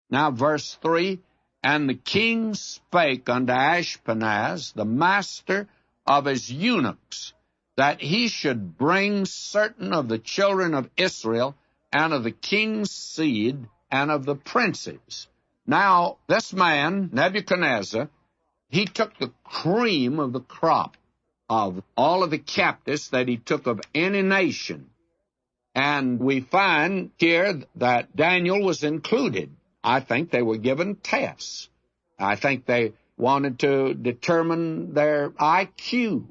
Now, verse 3, and the king spake unto Ashpenaz, the master of his eunuchs, that he should bring certain of the children of Israel, and of the king's seed, and of the princes. Now, this man, Nebuchadnezzar, he took the cream of the crop of all of the captives that he took of any nation. And we find here that Daniel was included. I think they were given tests. I think they wanted to determine their IQ.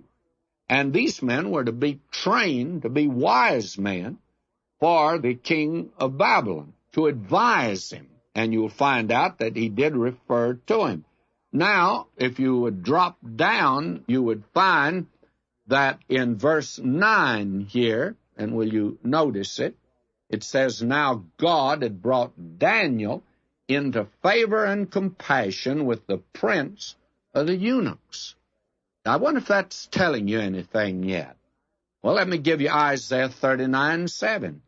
And these men were to be trained to be wise men for the king of Babylon, to advise him. And you'll find out that he did refer to him. Now, if you would drop down, you would find that in verse 9 here, and will you notice it, it says, now God had brought Daniel into favor and compassion with the prince of the eunuchs. Now, I wonder if that's telling you anything yet. Well, let me give you Isaiah 39:7.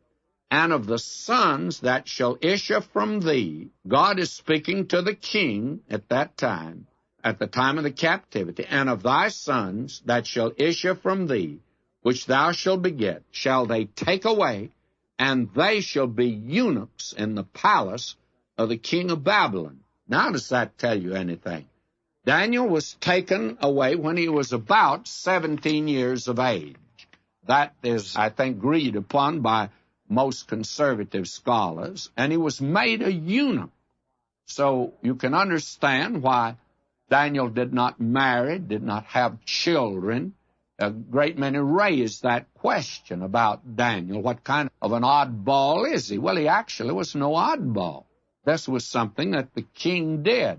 And of the sons that shall issue from thee, God is speaking to the king at that time, at the time of the captivity, and of thy sons that shall issue from thee, which thou shalt beget, shall they take away, and they shall be eunuchs in the palace of the king of Babylon. Now, does that tell you anything? Daniel was taken away when he was about 17 years of age. That is, I think, agreed upon by most conservative scholars, and he was made a eunuch. So you can understand why Daniel did not marry, did not have children. A great many raised that question about Daniel. What kind of an oddball is he? Well, he actually was no oddball. This was something that the king did,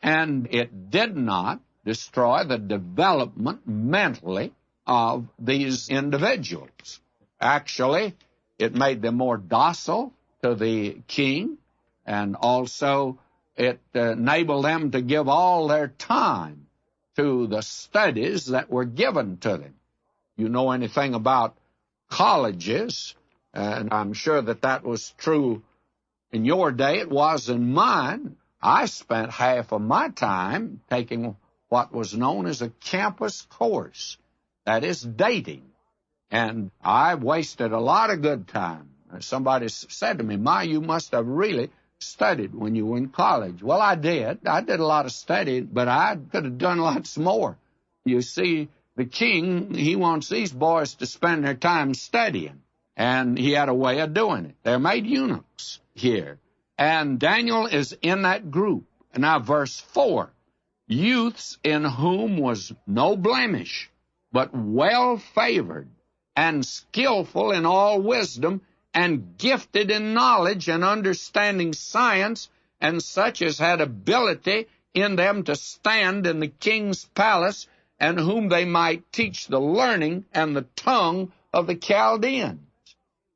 and it did not destroy the development mentally of these individuals. Actually, it made them more docile to the king, and also it enabled them to give all their time to the studies that were given to them. You know anything about colleges, and I'm sure that that was true in your day. It was in mine. I spent half of my time taking what was known as a campus course, that is dating. And I wasted a lot of good time. Somebody said to me, "Ma, you must have really studied when you were in college." Well, I did. I did a lot of studying, but I could have done lots more. You see, the king, he wants these boys to spend their time studying, and he had a way of doing it. They're made eunuchs here. And Daniel is in that group. Now, verse 4, youths in whom was no blemish, but well-favored, and skillful in all wisdom, and gifted in knowledge and understanding science, and such as had ability in them to stand in the king's palace, and whom they might teach the learning and the tongue of the Chaldeans.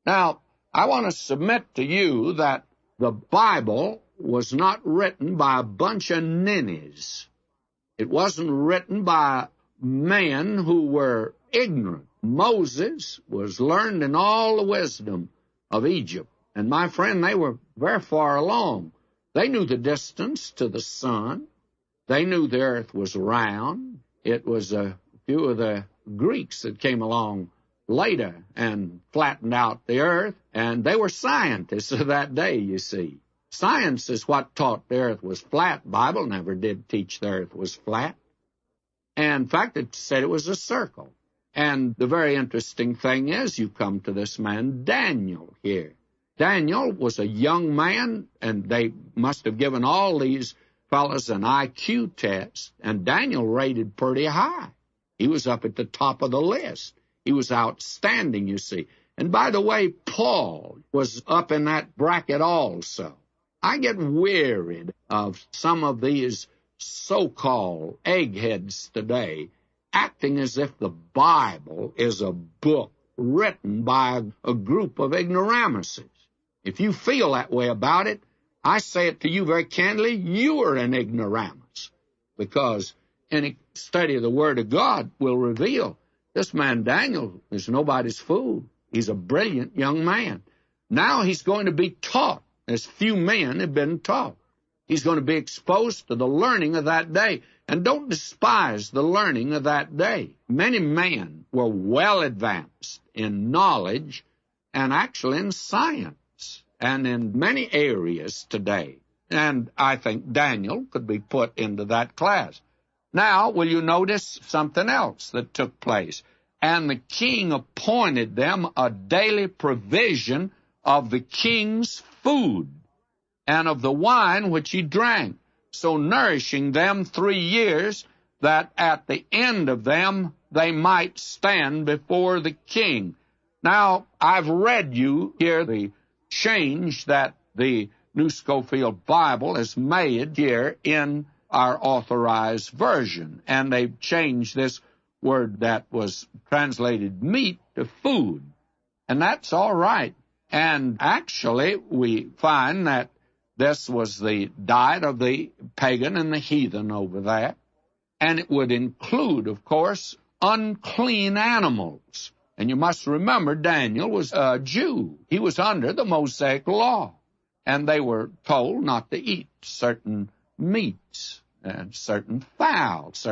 Now, I want to submit to you that the Bible was not written by a bunch of ninnies. It wasn't written by men who were ignorant. Moses was learned in all the wisdom of Egypt. And my friend, they were very far along. They knew the distance to the sun. They knew the earth was round. It was a few of the Greeks that came along later and flattened out the earth, and they were scientists of that day, you see. Science is what taught the earth was flat. The Bible never did teach the earth was flat. And in fact, it said it was a circle. And the very interesting thing is, you come to this man Daniel here. Daniel was a young man, and they must have given all these fellas an IQ test, and Daniel rated pretty high. He was up at the top of the list. He was outstanding, you see. And by the way, Paul was up in that bracket also. I get wearied of some of these so-called eggheads today acting as if the Bible is a book written by a group of ignoramuses. If you feel that way about it, I say it to you very candidly, you are an ignoramus, because any study of the Word of God will reveal this man Daniel is nobody's fool. He's a brilliant young man. Now he's going to be taught, as few men have been taught. He's going to be exposed to the learning of that day. And don't despise the learning of that day. Many men were well advanced in knowledge and actually in science and in many areas today. And I think Daniel could be put into that class. Now, will you notice something else that took place? And the king appointed them a daily provision of the king's food and of the wine which he drank, so nourishing them 3 years, that at the end of them they might stand before the king. Now, I've read you here the change that the New Scofield Bible has made here in our Authorized Version, and they've changed this word that was translated meat to food, and that's all right. And actually, we find that this was the diet of the pagan and the heathen over there, and it would include, of course, unclean animals. And you must remember, Daniel was a Jew. He was under the Mosaic law, and they were told not to eat certain meats and certain fowls,